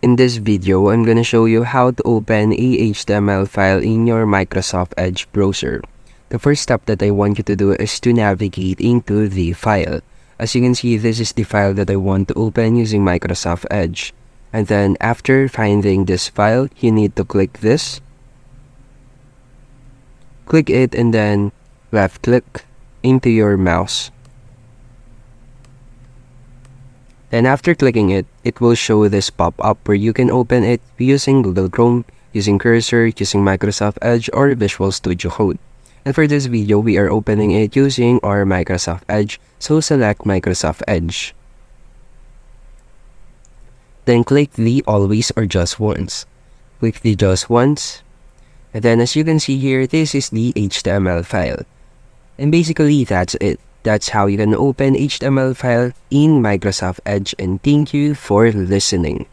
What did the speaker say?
In this video, I'm gonna show you how to open a HTML file in your Microsoft Edge browser. The first step that I want you to do is to navigate into the file. As you can see, this is the file that I want to open using Microsoft Edge. And then after finding this file, you need to click this. Click it and then left click into your mouse. Then after clicking it, it will show this pop-up where you can open it using Google Chrome, using Cursor, using Microsoft Edge, or Visual Studio Code. And for this video, we are opening it using our Microsoft Edge, so select Microsoft Edge. Then click the Always or Just Once. Click the Just Once. And then as you can see here, this is the HTML file. And basically, that's it. That's how you can open HTML file in Microsoft Edge, and thank you for listening.